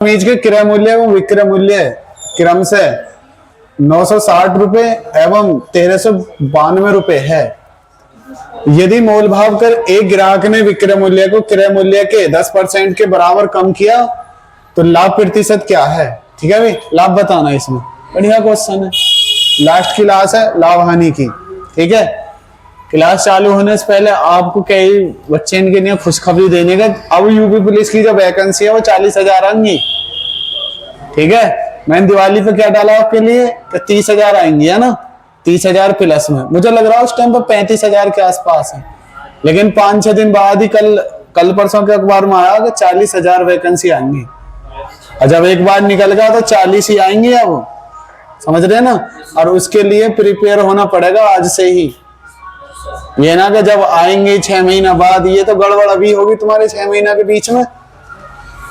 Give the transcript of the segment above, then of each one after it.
बीज के क्रय मूल्य एवं विक्रय मूल्य क्रम से 960 रुपए एवं 1392 रुपए है। यदि मोल भाव कर एक ग्राहक ने विक्रय मूल्य को क्रय मूल्य के 10% के बराबर कम किया तो लाभ प्रतिशत क्या है? ठीक है भाई, लाभ बताना इसमें। बढ़िया क्वेश्चन है। लास्ट की क्लास है लाभ हानि की। ठीक है, क्लास चालू होने से पहले आपको कई बच्चे के लिए खुशखबरी देने का। अब यूपी पुलिस की जो वैकेंसी है वो 40,000 आएंगी। ठीक है, मैंने दिवाली पे क्या डाला आपके लिए कि 30,000 आएंगी, है ना? 30,000 प्लस में मुझे लग रहा है उस टाइम पर 35,000 के आसपास है, लेकिन 5-6 दिन बाद ही कल परसों के अखबार में आया कि 40,000 वैकेंसी आएंगी। और जब एक बार निकल गया तो 40 ही आएंगी। अब समझ रहे हैं ना? और उसके लिए प्रिपेयर होना पड़ेगा आज से ही। ये ना कि जब आएंगे 6 महीना बाद, ये तो गड़बड़ अभी होगी तुम्हारे 6 महीना के बीच में,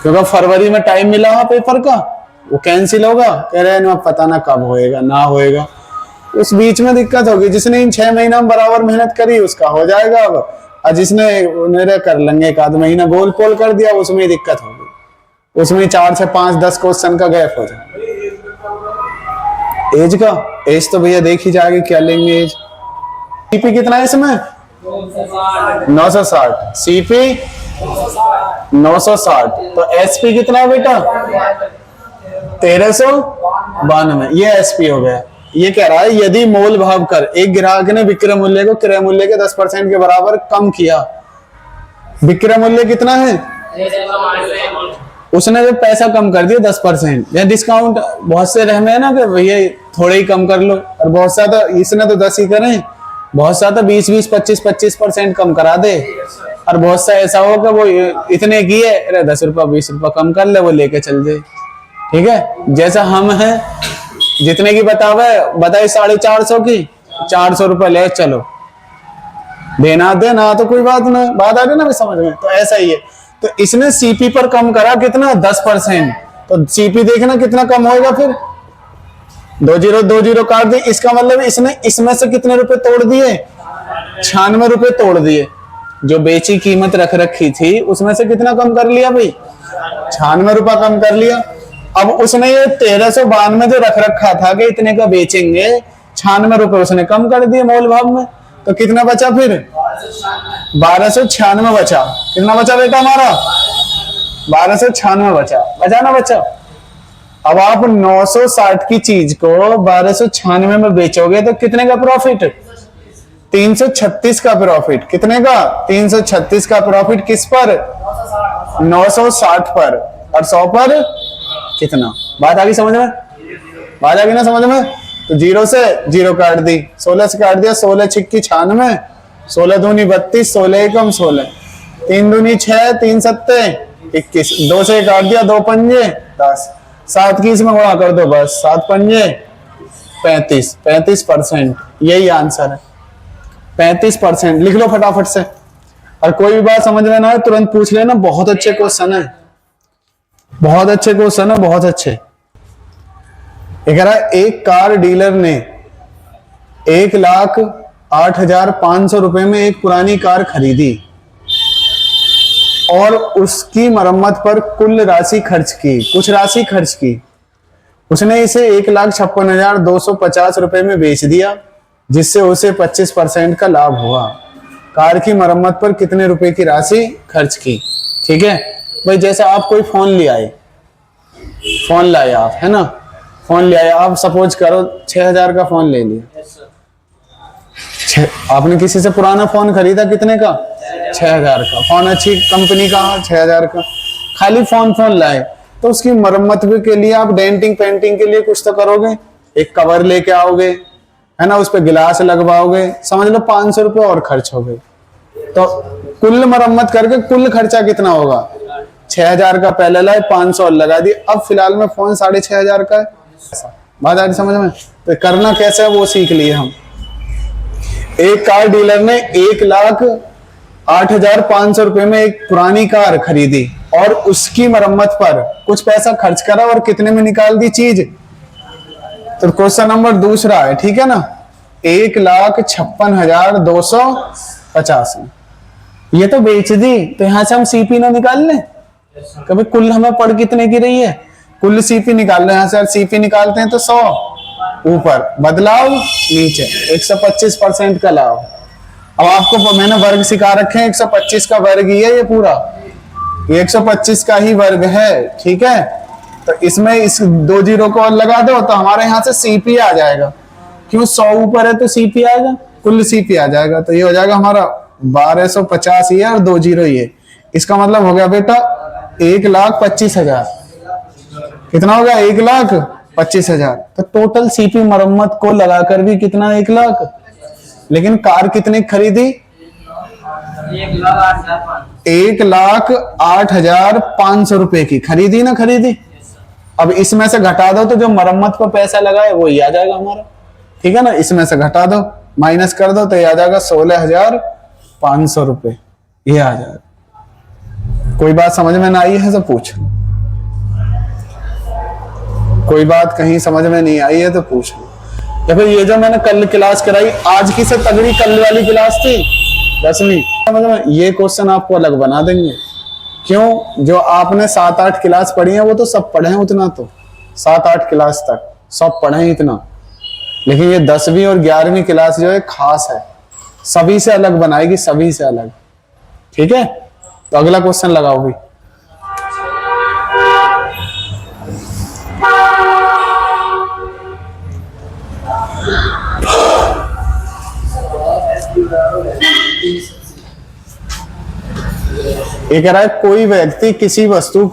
क्योंकि फरवरी में टाइम मिला है पेपर का, वो कैंसिल होगा। कह रहे हैं पता ना कब होएगा ना होएगा, उस बीच में दिक्कत होगी। जिसने इन 6 महीना में बराबर मेहनत करी उसका हो जाएगा। अब और जिसने मेरे कर लेंगे 1 आध महीना गोल पोल कर दिया उसमें दिक्कत होगी। उसमें 4 से 5-10 क्वेश्चन का गैप हो जाए। एज तो भैया देखी जाएगी क्या लेंगे एज। सीपी कितना है इसमें? 960। सीपी 960। तो एसपी कितना है बेटा? 1392। ये एसपी हो गया। ये कह रहा है यदि मोल भाव कर एक ग्राहक ने विक्रय मूल्य को क्रय मूल्य के 10% के बराबर कम किया। विक्रय मूल्य कितना है? उसने जो पैसा कम कर दिया 10%, या डिस्काउंट बहुत से रहमे है ना कि भैया थोड़े ही कम कर लो, और बहुत ज्यादा इसने तो 10 ही करें, बहुत ज्यादा 20-20, 25-25% कम करा दे। और बहुत सा ऐसा हो कि वो इतने किए, अरे 10 रुपया 20 रुपया कम कर ले, वो लेके चल जाए। ठीक है, जैसा हम हैं, जितने की बताए 450 की, 400 रुपये ले चलो, देना तो कोई बात नहीं, बात आ गई ना समझ में। तो ऐसा ही है। तो इसने सीपी पर कम करा कितना? 10%। तो सीपी देखना कितना कम होएगा फिर। 20 काट दिए, इसका मतलब इसने इसमें से कितने रुपए तोड़ दिए? 96 रुपए तोड़ दिए। जो बेची कीमत रख रखी थी उसमें से कितना कम कर लिया भाई? 96 रुपया कम कर लिया। अब उसने ये 1392 जो रख रखा था कि इतने का बेचेंगे, 96 रुपए उसने कम कर दिए मोल भाव में। तो कितना बचा फिर? 1296 बचा। कितना बचा बेटा हमारा? 1296 बचा ना बचा। अब आप 960 की चीज को 1296 में बेचोगे तो कितने का प्रॉफिट? 336 का प्रॉफिट। कितने का? 336 का प्रॉफिट। किस पर? 960 पर। और 100 पर कितना? बात आ गई समझ में? बात आ गई ना समझ में? तो 0 से 0 काट दी, 16 से काट दिया, 16 छिक्की 96, 16 दूनी 32, 16 एकम 16, 3 दूनी 6, 3 सत्ते 21, 2 से काट दिया, 2 पंजे 10, 7 की इसमें गुणा कर दो बस, 7 पंजे 35, 35%। यही आंसर है, 35%। लिख लो फटाफट से। और कोई भी बात समझ में ना आए तुरंत पूछ लेना। बहुत अच्छे क्वेश्चन है, बहुत अच्छे क्वेश्चन है, बहुत अच्छे। एक कार डीलर ने 1,08,500 रुपए में एक पुरानी कार खरीदी और उसकी मरम्मत पर कुल राशि खर्च की, कुछ राशि खर्च की। उसने इसे 1,56,250 रुपए में बेच दिया, जिससे उसे 25% का लाभ हुआ। कार की मरम्मत पर कितने रुपए की राशि खर्च की? ठीक है भाई, जैसे आप कोई फोन ले आए, फोन लाए आप, है ना, फोन ले आए आप, सपोज करो 6,000 का फोन ले लिया। आपने किसी से पुराना फोन खरीदा, कितने का? 6,000 का। फोन अच्छी कंपनी का, 6,000 का। खाली फोन लाए तो उसकी मरम्मत भी के लिए आप डेंटिंग पेंटिंग के लिए कुछ तो करोगे, एक कवर लेके आओगे, है ना, उस पर गिलास लगवाओगे, समझ लो 500 रुपये और खर्च हो गए। तो कुल मरम्मत करके कुल खर्चा कितना होगा? 6,000 का पहले लाए, 500 और लगा दिए। अब फिलहाल में फोन 6,500 का है। बात आ रही समझ में? तो करना कैसे है वो सीख लिए हम। एक कार डीलर ने 1,08,500 रुपए में एक पुरानी कार खरीदी और उसकी मरम्मत पर कुछ पैसा खर्च करा और कितने में निकाल दी चीज? तो क्वेश्चन नंबर दूसरा है, ठीक है ना, 1,56,250 ये तो बेच दी, तो यहां से हम सीपी ना निकाल लें। कभी कुल हमें पड़ कितने की रही है, कुल सीपी निकाल रहे हैं, यहाँ से सीपी निकालते हैं तो 100 ऊपर, बदलाव नीचे, 125% का लाभ। अब आपको मैंने वर्ग सिखा रखे हैं, 125 का वर्ग ही है ये पूरा, ये 125 का ही वर्ग है, ठीक है। तो इसमें इस 2 जीरो को और लगा दो तो हमारे यहाँ से सीपी आ जाएगा, क्यों 100 ऊपर है तो सीपी आएगा, कुल सीपी आ जाएगा। तो ये हो जाएगा हमारा 1250 ही है और 2 जीरो ही है। इसका मतलब हो गया बेटा 1,25,000। कितना होगा, 1,25,000। तो टोटल सीपी मरम्मत को लगाकर भी कितना, 1 लाख। लेकिन कार कितने खरीदी, 1,08,500 रुपए की खरीदी ना खरीदी। अब इसमें से घटा दो तो जो मरम्मत पर पैसा लगा है वो ही आ जाएगा हमारा, ठीक है ना। इसमें से घटा दो, माइनस कर दो तो ये आ जाएगा 16,500 रुपए, ये आ जाएगा। कोई बात समझ में ना आई है तो पूछ, कोई बात कहीं समझ में नहीं आई है तो पूछ लो। देखो ये जो मैंने कल क्लास कराई, आज की से तगड़ी कल वाली क्लास थी 10वीं, समझ में, ये क्वेश्चन आपको अलग बना देंगे। क्यों, जो आपने 7-8 क्लास पढ़ी है वो तो सब पढ़े हैं उतना, तो 7-8 क्लास तक सब पढ़े हैं इतना, लेकिन ये 10वीं और 11वीं क्लास जो है खास है, सभी से अलग बनाएगी, सभी से अलग, ठीक है। तो अगला क्वेश्चन लगाओ भी। ये कह रहा है कोई व्यक्ति किसी वस्तु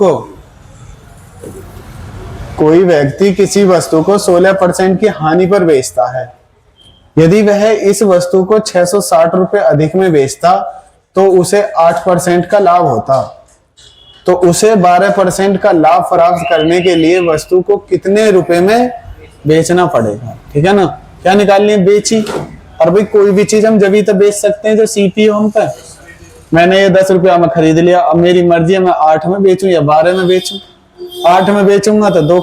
को 16% की हानि पर बेचता है। यदि वह इस वस्तु को 660 रुपए अधिक में बेचता तो उसे 8% का लाभ होता। तो उसे 12% का लाभ प्राप्त करने के लिए वस्तु को कितने रुपए में बेचना पड़ेगा, ठीक है ना। क्या निकालनी है, बेची। और भाई कोई भी चीज हम जब तो बेच सकते हैं जो सीपी हो हम पे। मैंने ये 10 रुपया में खरीद लिया, अब मेरी मर्जी है मैं 8 में बेचूं या 12 में बेचूं। 8 में बेचूंगा तो 2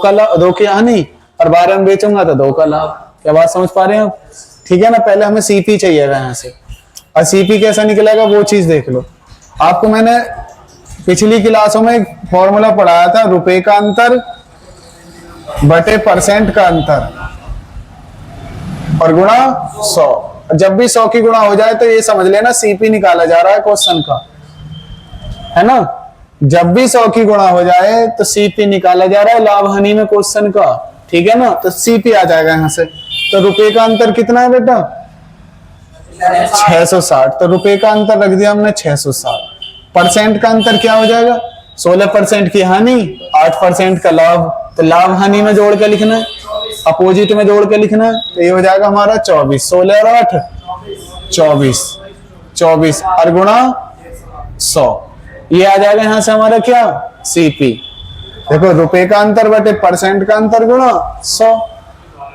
की हानि, और 12 में बेचूंगा तो 2 का लाभ। क्या बात समझ पा रहे हैं आप, ठीक है ना। पहले हमें सीपी चाहिए यहाँ से, और सीपी कैसा निकलेगा वो चीज देख लो। आपको मैंने पिछली क्लासों में एक फॉर्मूला पढ़ाया था, रुपए का अंतर बटे परसेंट का अंतर और गुणा 100। जब भी 100 की गुणा हो जाए तो ये समझ लेना सीपी निकाला जा रहा है क्वेश्चन का, है ना। जब भी 100 की गुणा हो जाए तो सीपी निकाला जा रहा है लाभ हानि में क्वेश्चन का, ठीक है ना। तो सीपी आ जाएगा यहाँ से। तो रुपए का अंतर कितना है बेटा, 660। तो रुपए का अंतर रख दिया हमने 660। परसेंट का अंतर क्या हो जाएगा, 16% की हानि, 8% का लाभ। तो लाभ हानि में जोड़ के लिखना है, अपोजिट में जोड़ के लिखना है। तो ये हो जाएगा हमारा 24, 16 और 8 24 और गुणा 100, ये आ जाएगा यहाँ से हमारा क्या, सीपी। देखो रुपए का अंतर बटे परसेंट का अंतर गुणा 100,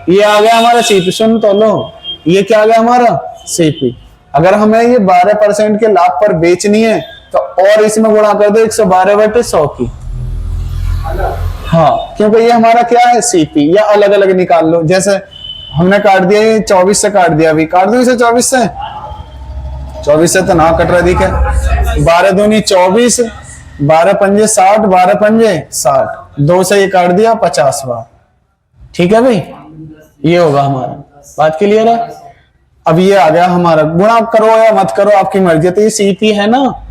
ये आ गया हमारा सीपी। सुन तो लो, ये क्या आ गया हमारा सीपी। अगर हमें ये 12% के लाभ पर बेचनी है तो और इसमें गुणा कर दो 112 बटे 100 की, हाँ, क्योंकि ये हमारा क्या है सीपी। या अलग अलग निकाल लो, जैसे हमने काट दिया ये 24 से काट दिया, अभी काट दो इसे 24 से तो ना कट रहा दिखे। 12 दूनी 24, 12 पंजे 60, 12 पंजे 60, 2 से ये काट दिया 50 बार, ठीक है भाई। ये होगा हमारा, बात क्लियर है। अब ये आ गया हमारा, गुणा करो या मत करो आपकी मर्जी। तो ये सीपी है ना,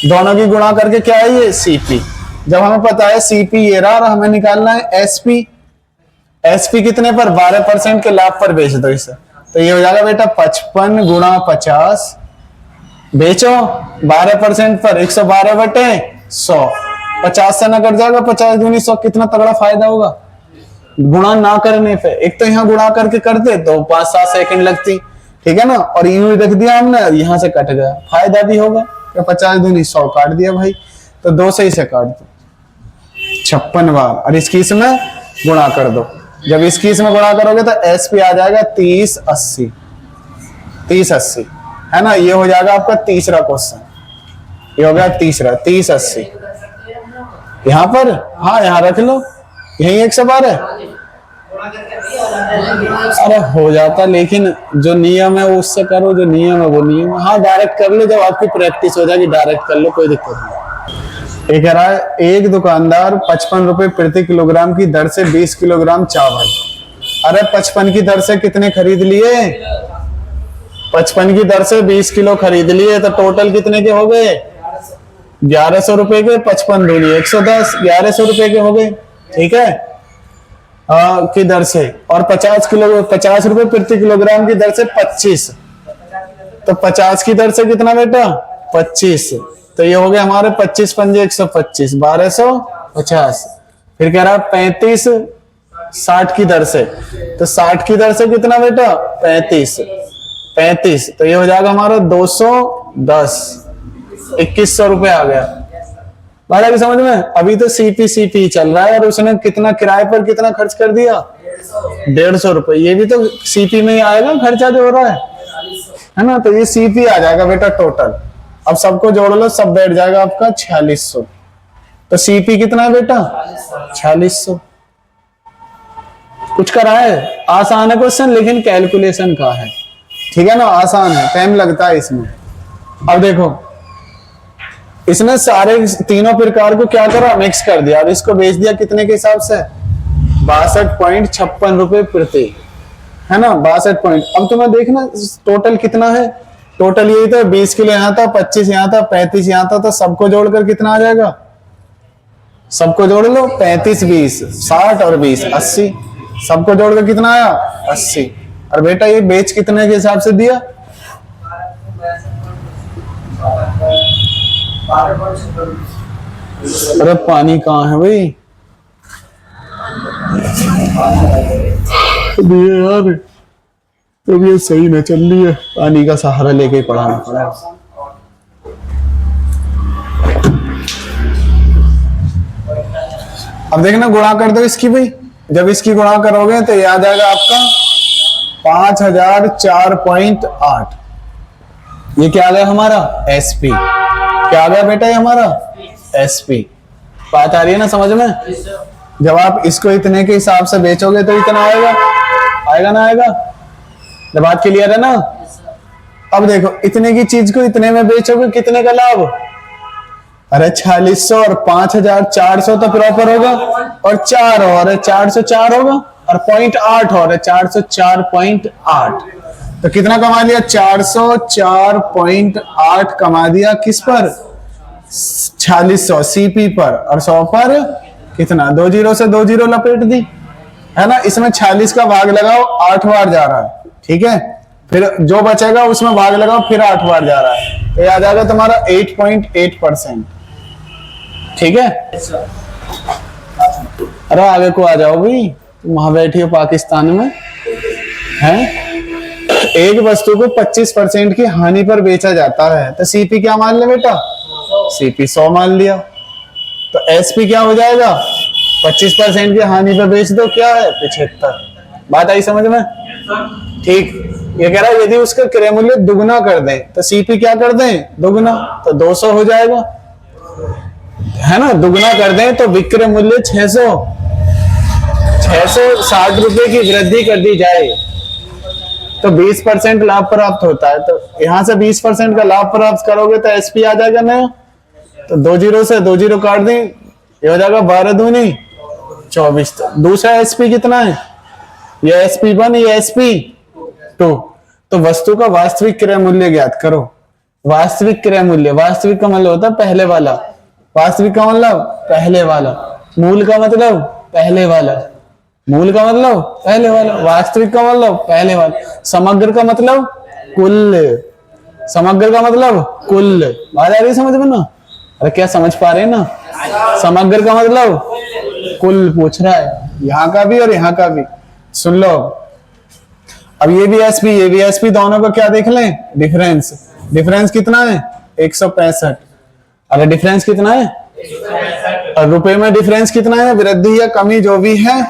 दोनों की गुणा करके क्या है ये सीपी। जब हमें पता है सीपी ये रहा, हमें निकालना है एसपी। एसपी कितने पर, 12% के लाभ पर बेच दो इसे। तो ये हो जाएगा बेटा 55 गुणा 50, बेचो 12% पर 112 बटे 100, 50 से ना कट जाएगा, 50 दूनी 100, कितना तगड़ा फायदा होगा गुणा ना करने पे। एक तो यहाँ गुणा करके करते तो 5-7 सेकंड लगती, ठीक है ना, और यूं रख दिया हमने, यहाँ से कट गया, फायदा भी होगा। 50 दूनी 100 काट दिया भाई, तो 2 से इसे काट दो 56 बार, और इसकी इसमें गुणा कर दो। जब इसकी इसमें गुणा करोगे तो एसपी आ जाएगा 3080, 3080, है ना। ये हो जाएगा आपका तीसरा क्वेश्चन, ये हो गया तीसरा 3080। यहाँ पर, हाँ यहाँ रख लो, यही 112 है। अरे हो जाता, लेकिन जो नियम है उससे करो, जो नियम है वो नियम है। हाँ डायरेक्ट कर लो, जब आपकी प्रैक्टिस हो जाएगी डायरेक्ट कर लो, कोई दिक्कत नहीं। ये कह रहा है एक दुकानदार 55 रुपए प्रति किलोग्राम की दर से 20 किलोग्राम चावल। अरे 55 की दर से कितने खरीद लिए? 55 की दर से 20 किलो खरीद लिए, तो टोटल कितने के हो गए? 1100 रुपए के। 55 दूनी 110, 1100 रुपए के हो गए। ठीक है, की दर से। और 50 रुपए प्रति किलोग्राम की दर से 25, तो 50 की दर से कितना बेटा? 25। तो ये हो गया हमारे 25 पंजे 125, 1250। फिर कह रहा 35 60 की दर से, तो 60 की दर से कितना बेटा? 35। तो ये हो जाएगा हमारा 210, 2100 रुपए आ गया। बात आ गई समझ में? अभी तो सीपी चल रहा है और उसने कितना किराए पर कितना खर्च कर दिया? 150 रुपए। ये भी तो सीपी में ही आएगा खर्चा जो हो रहा है ना? तो ये सीपी आ जाएगा बेटा टोटल। अब सबको जोड़ लो, सब बैठ जाएगा आपका 4600। तो सीपी कितना है बेटा? 4600। कुछ करा है? आसान है क्वेश्चन, लेकिन कैलकुलेशन का है। ठीक है ना, आसान है, टाइम लगता है इसमें। अब देखो, इसने सारे तीनों प्रकार को क्या करा? मिक्स कर दिया और इसको बेच दिया कितने के हिसाब से? 62.56 रुपए प्रति, है ना? 62 पॉइंट। अब तुम्हें देखना टोटल कितना है। टोटल यही तो 20 किलो यहाँ था, 25 यहाँ था, 35 यहाँ था, तो सबको जोड़कर कितना आ जाएगा? सबको जोड़ लो, 35 20 60 और 20 80। सबको जोड़कर कितना आया? 80। और बेटा ये बेच कितने के हिसाब से दिया? अरे पानी कहाँ है भाई? यार अब ये सही न चल रही है, पानी का सहारा लेके ही पढ़ाना पड़ेगा। अब देखना गुणा कर दो इसकी भाई। जब इसकी गुणा करोगे तो ये आ जाएगा आपका 5004.8। ये क्या आ गया हमारा? एसपी। क्या आ गया बेटा? ये हमारा एसपी। बात आ रही है ना समझ में? जब आप इसको इतने के हिसाब से बेचोगे तो इतना आएगा, आएगा ना आएगा? जब बात क्लियर है ना? अब देखो, इतने की चीज को इतने में बेचोगे कितने का लाभ? अरे 4600 और 5400 तो प्रॉपर होगा, और 4 और 404 होगा, और 0.8 और 404.8। तो कितना कमा लिया? 404.8 कमा दिया। किस पर? 4600 सीपी पर, और 100 पर कितना? 2 जीरो से 2 जीरो लपेट दी, है ना? इसमें 46 का भाग लगाओ, 8 बार जा रहा है। ठीक है, फिर जो बचेगा उसमें भाग लगाओ, फिर 8 बार जा रहा है, तो ये आ जाएगा तुम्हारा 8.8%। ठीक है, अरे आगे को आ जाओ भाई, तुम वहां बैठी हो पाकिस्तान में, हैं? एक वस्तु को 25% की हानि पर बेचा जाता है, तो सीपी क्या मान ले बेटा? सीपी 100 मान लिया। तो एसपी क्या हो जाएगा? 25% की हानि पर बेच दो, क्या है? 75। बात आई समझ में? ठीक। ये कह रहा है यदि उसका क्रय मूल्य दुगुना कर दें तो सीपी क्या कर दें? दुगुना, तो 200 हो जाएगा, है ना? दुगुना कर दें तो विक्रय मूल्य 660 रुपए की वृद्धि कर दी जाए तो 20% लाभ प्राप्त होता है। तो यहां से 20% का लाभ प्राप्त करोगे तो एसपी आ जाएगा ना? तो 2 जीरो से 2 जीरो काट दें, ये हो जाएगा 12 दूनी 24। दूसरा एसपी कितना है? ये एसपी 1, ये एसपी 2। तो वस्तु का वास्तविक क्रय मूल्य ज्ञात करो। वास्तविक क्रय मूल्य, वास्तविक का मतलब होता है पहले वाला, वास्तविक का मतलब पहले वाला, मूल का मतलब पहले वाला, मूल का मतलब पहले वाला, वास्तविक का मतलब पहले वाला, समग्र का मतलब कुल, समग्र का मतलब कुल। बात आ रही समझ में ना? अरे क्या समझ पा रहे हैं ना? समग्र का मतलब कुल पूछ रहा है, यहाँ का भी और यहाँ का भी। सुन लो, अब ये भी एसपी, ये भी एसपी, दोनों का क्या देख लें? डिफरेंस। डिफरेंस कितना है? 165। अरे डिफरेंस कितना है? और रुपए में डिफरेंस कितना है? वृद्धि या कमी जो भी है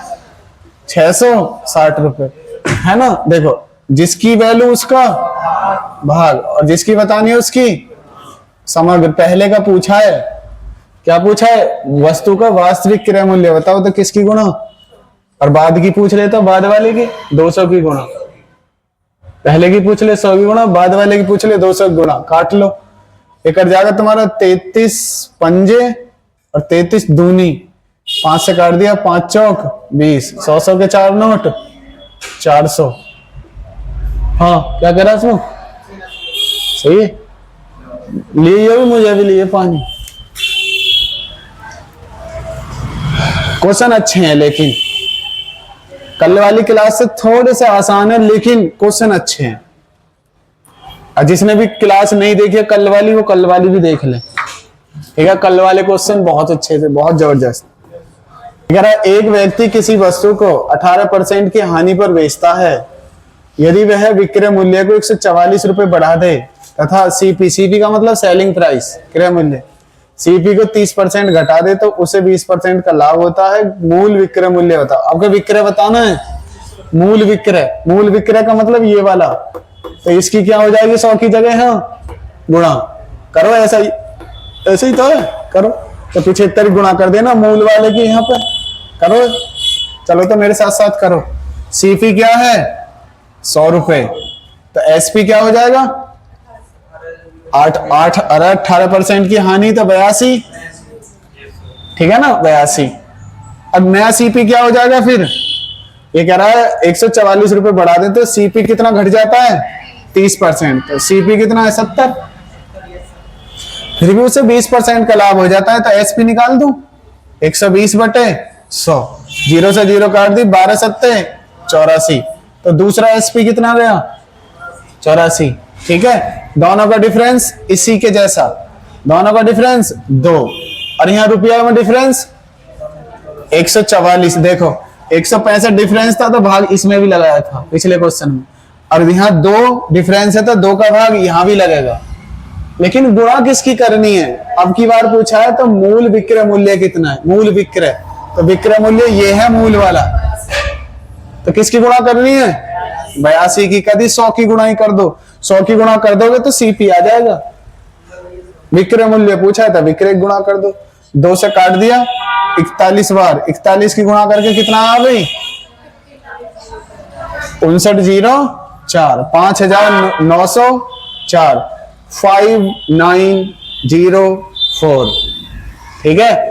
660 रुपए, है ना? देखो, जिसकी वैल्यू उसका भाग, और जिसकी बतानी है उसकी समग्र। पहले का पूछा है, क्या पूछा है? वस्तु का वास्तविक क्रय मूल्य बताओ, तो किसकी गुणा? और बाद की पूछ लेता, बाद वाले की 200 की गुणा। पहले की पूछ ले 100 की गुणा, बाद वाले की पूछ ले 200 की गुणा। काट लो, एक जाएगा तुम्हारा 33 पंजे और 33 दूनी, 5 से काट दिया, 5 चौक 20, 100 के 4 नोट 400। हाँ क्या कह रहा है इसमें, सही है। लिए भी, मुझे भी लिए पानी। क्वेश्चन अच्छे हैं, लेकिन कल वाली क्लास से थोड़े से आसान है, लेकिन क्वेश्चन अच्छे हैं। और जिसने भी क्लास नहीं देखी है कल वाली, वो कल वाली भी देख ले, ठीक है। कल वाले क्वेश्चन बहुत अच्छे थे, बहुत जबरदस्त। एक व्यक्ति किसी वस्तु को 18% की हानि पर बेचता है, यदि वह विक्रय मूल्य को 144 रुपए बढ़ा दे तथा सीपी का मतलब सेलिंग प्राइस, क्रय मूल्य, सीपी को 30% घटा दे तो उसे 20% का लाभ होता है। मूल विक्रय मूल्य बताओ। आपको विक्रय बताना है, मूल विक्रय। मूल विक्रय का मतलब ये वाला, तो इसकी क्या हो जाएगी 100 की जगह, हाँ गुणा करो, ऐसा ही ऐसे ही तो है, करो तो 75 गुणा कर देना मूल वाले की, यहाँ पे करो। चलो तो मेरे साथ साथ करो। सीपी क्या है 100 रुपए, तो एसपी क्या हो जाएगा 18% की हानि, तो 82, ठीक है ना 82। अब नया सीपी क्या हो जाएगा फिर, ये कह रहा है 144 रुपए बढ़ा दें तो सीपी कितना घट जाता है 30%, तो सीपी कितना है 70, फिर भी उसे 20% का लाभ हो जाता है। तो एसपी निकाल दूं 120 बटे 100, 0 से 0 काट दी, 12 सत्ते 84, तो दूसरा एसपी कितना गया 84, ठीक है। दोनों का डिफरेंस इसी के जैसा, दोनों का डिफरेंस 2, और यहाँ रुपया में डिफरेंस 144। देखो 165 डिफरेंस था तो भाग इसमें भी लगाया था पिछले क्वेश्चन में, और यहाँ 2 डिफरेंस है तो 2 का भाग यहाँ भी लगेगा। लेकिन गुणा किसकी करनी है, अब की बार पूछा है तो मूल विक्रय मूल्य कितना है, मूल विक्रय, तो विक्रय मूल्य ये है मूल वाला, तो किसकी गुणा करनी है 82 की। कभी 100 की गुणा ही कर दो, 100 की गुणा कर दोगे तो सीपी आ जाएगा। विक्रय मूल्य पूछा है तो विक्रय गुणा कर दो, 2 से काट दिया 41 बार, 41 की गुणा करके कितना आ गई 5904, 5904, 5904, ठीक है।